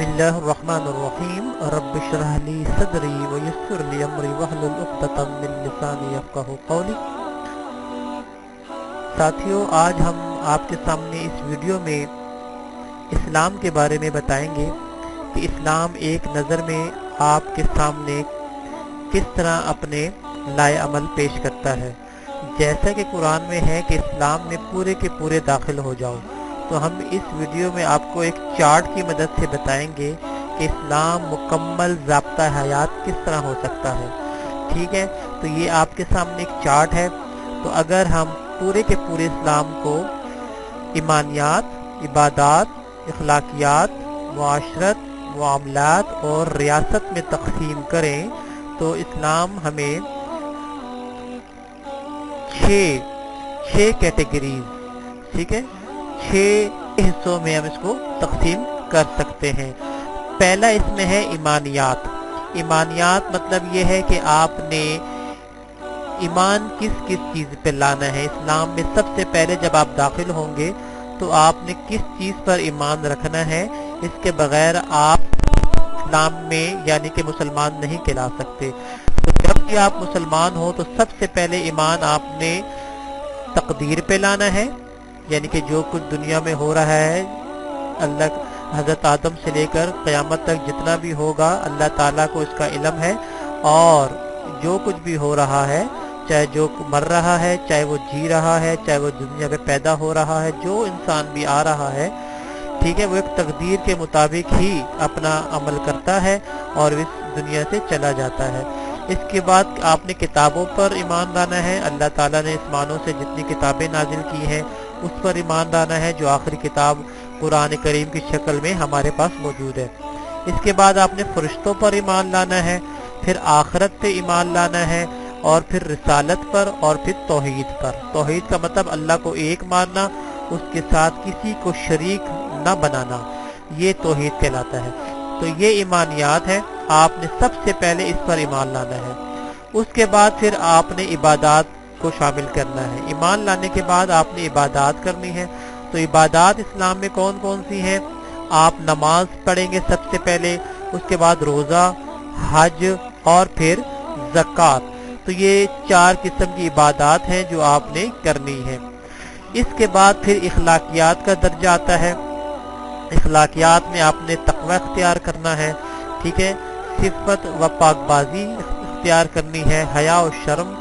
बिस्मिल्लाहिर्रहमानिर्रहीम रब्बि इश्रह ली सदरी व यस्सिर ली अमरी वहलुल उक़दतम मिन लिसानी यफ़क़हू क़ौली। साथियों, आज हम आपके सामने इस वीडियो में इस्लाम के बारे में बताएंगे कि इस्लाम एक नज़र में आपके सामने किस तरह अपने लाए अमल पेश करता है। जैसा कि कुरान में है कि इस्लाम में पूरे के पूरे दाखिल हो जाओ, तो हम इस वीडियो में आपको एक चार्ट की मदद से बताएंगे कि इस्लाम मुकम्मल ज़ाब्ता हयात किस तरह हो सकता है। ठीक है, तो ये आपके सामने एक चार्ट है। तो अगर हम पूरे के पूरे इस्लाम को ईमानियात, इबादात, इखलाकियात, मुआशरत, मुआमलात और रियासत में तकसीम करें तो इस्लाम हमें छः कैटेगरीज, ठीक है, 6 हिस्सों में हम इसको तकसीम कर सकते हैं। पहला इसमें है ईमानियात। ईमानियात मतलब ये है कि आपने ईमान किस किस चीज़ पे लाना है। इस्लाम में सबसे पहले जब आप दाखिल होंगे तो आपने किस चीज़ पर ईमान रखना है, इसके बगैर आप इस्लाम में यानी कि मुसलमान नहीं कहला सकते। तो जब भी आप मुसलमान हो तो सबसे पहले ईमान आपने तकदीर पे लाना है, यानी कि जो कुछ दुनिया में हो रहा है, अल्लाह हज़रत आदम से लेकर क़यामत तक जितना भी होगा अल्लाह ताला को इसका इल्म है। और जो कुछ भी हो रहा है, चाहे जो मर रहा है, चाहे वो जी रहा है, चाहे वो दुनिया में पैदा हो रहा है, जो इंसान भी आ रहा है, ठीक है, वो एक तकदीर के मुताबिक ही अपना अमल करता है और इस दुनिया से चला जाता है। इसके बाद आपने किताबों पर ईमान लाना है। अल्लाह ताला ने आसमानों से जितनी किताबें नाजिल की हैं उस पर ईमान लाना है, जो आखिरी किताब कुरान करीम की शक्ल में हमारे पास मौजूद है। इसके बाद आपने फरिश्तों पर ईमान लाना है, फिर आखिरत पे ईमान लाना है, और फिर रिसालत पर, और फिर तौहीद पर। तौहीद का मतलब अल्लाह को एक मानना, उसके साथ किसी को शरीक न बनाना, ये तौहीद कहलाता है। तो ये ईमानियात है, आपने सबसे पहले इस पर ईमान लाना है। उसके बाद फिर आपने इबादात को शामिल करना है। ईमान लाने के बाद आपने इबादात करनी है। तो इबादात इस्लाम में कौन कौन सी हैं? आप नमाज पढ़ेंगे सबसे पहले, उसके बाद रोज़ा, हज और फिर ज़कात। तो ये 4 किस्म की इबादात हैं जो आपने करनी है। इसके बाद फिर इखलाकियात का दर्जा आता है। इखलाकियात में आपने तक़वा इख्तियार करना है, ठीक है, सिफ़त व पाकबाजी इख्तियार करनी है, हया और शर्म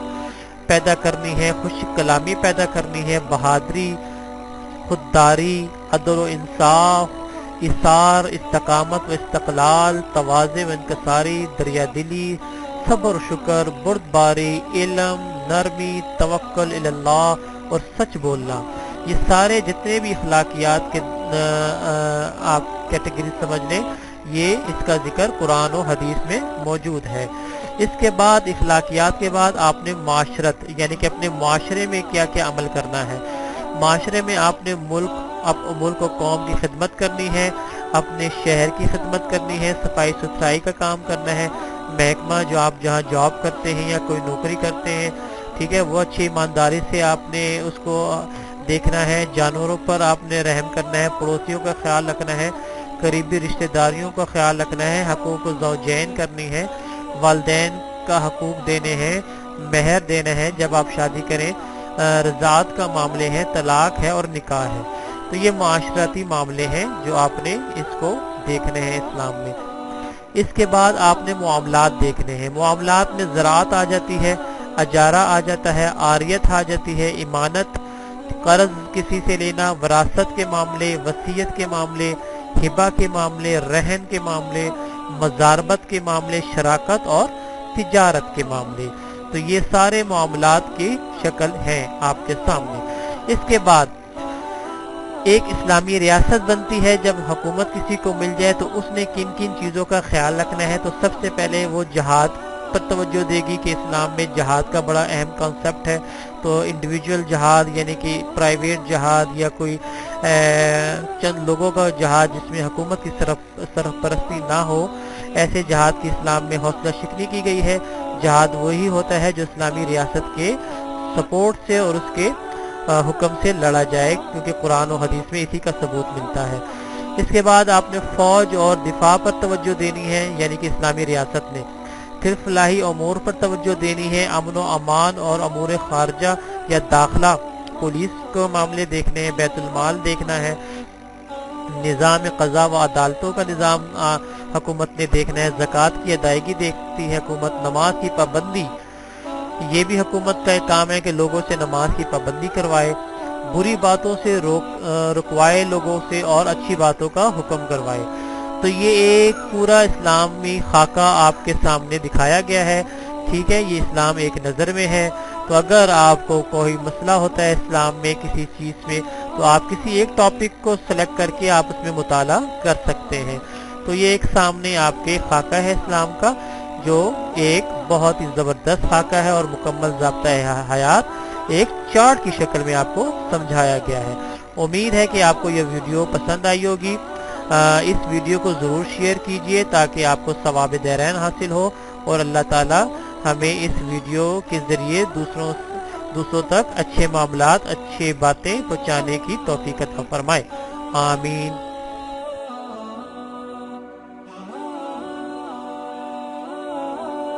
पैदा करनी है, खुश कलामी पैदा करनी है, बहादुरी, खुददारी, अदल व इंसाफ, इसार, इस्तकामत व इस्तक़लाल, तवाज़े व इनकसारी, दरिया दिली, सब्र, शुक्र, बुर्दबारी, इल्म, नरमी, तवक्कुल इल्लाह और सच बोलना। ये सारे जितने भी इखलाकियात के आप कैटेगरी समझ लें, ये इसका जिक्र कुरान और हदीस में मौजूद है। इसके बाद इखलाकियात के बाद आपने माशरत, यानी कि अपने माशरे में क्या क्या अमल करना है। माशरे में आपने मुल्क और कौम की खिदमत करनी है, अपने शहर की खिदमत करनी है, सफाई सुथराई का काम करना है, महकमा जो आप जहाँ जॉब करते हैं या कोई नौकरी करते हैं, ठीक है, वो अच्छी ईमानदारी से आपने उसको देखना है। जानवरों पर आपने रहम करना है, पड़ोसियों का ख्याल रखना है, करीबी रिश्तेदारियों का ख्याल रखना है, हकूक़ ज़ौजैन करनी है, वालिदैन का हकूक़ देने हैं, महर देना है जब आप शादी करें, रज़ात का मामले हैं, तलाक है और निकाह है। तो ये माशरती मामले हैं जो आपने इसको देखने हैं इस्लाम में। इसके बाद आपने मुआमलात देखने हैं। मुआमलात में ज़राअत आ जाती है, अजारा आ जाता है, आरियत आ जाती है, इमानत, कर्ज किसी से लेना, वरासत के मामले, वसीयत के मामले, हिबा के मामले, रहन के मामले, मज़ारबत के मामले, शराकत और तिजारत के मामले। तो ये सारे मामलात की शक्ल हैं आपके सामने। इसके बाद एक इस्लामी रियासत बनती है। जब हुकूमत किसी को मिल जाए तो उसने किन किन चीज़ों का ख्याल रखना है। तो सबसे पहले वो जहाद पर तवज्जो देगी कि इस्लाम में जहाद का बड़ा अहम कॉन्सेप्ट है। तो इंडिविजुअल जहाद यानी कि प्राइवेट जहाद या कोई चंद लोगों का जहाद जिसमें हुकूमत की सरपरस्ती ना हो, ऐसे जहाद की इस्लाम में हौसला शिकनी की गई है। जहाद वही होता है जो इस्लामी रियासत के सपोर्ट से और उसके हुक्म से लड़ा जाए, क्योंकि कुरान और हदीस में इसी का सबूत मिलता है। इसके बाद आपने फौज और दिफा पर तवज्जो देनी है, यानी कि इस्लामी रियासत में। फिर फलाही अमूर पर तवज्जो देनी है, अमन व अमान और अमूर खारजा या दाखिला, पुलिस को मामले देखने हैं, बैतुल माल देखना है, निज़ाम क़ज़ा व अदालतों का निज़ाम हुकूमत ने देखना है, ज़कात की अदायगी देखती है हुकूमत, नमाज की पाबंदी, ये भी हुकूमत का एक काम है कि लोगों से नमाज की पाबंदी करवाए, बुरी बातों से रुकवाए लोगों से और अच्छी बातों का हुक्म करवाए। तो ये एक पूरा इस्लामी खाका आपके सामने दिखाया गया है, ठीक है। ये इस्लाम एक नज़र में है। तो अगर आपको कोई मसला होता है इस्लाम में किसी चीज़ में, तो आप किसी एक टॉपिक को सेलेक्ट करके आप उसमें मुताला कर सकते हैं। तो ये एक सामने आपके खाका है इस्लाम का, जो एक बहुत ही ज़बरदस्त खाका है और मुकम्मल ज़ाब्ता हयात एक चार्ट की शक्ल में आपको समझाया गया है। उम्मीद है कि आपको यह वीडियो पसंद आई होगी। इस वीडियो को ज़रूर शेयर कीजिए ताकि आपको सवाब दैरैन हासिल हो और अल्लाह ताला हमें इस वीडियो के ज़रिए दूसरों तक अच्छे मामलात, अच्छे बातें पहुँचाने की तौफीक अता फरमाए। आमीन।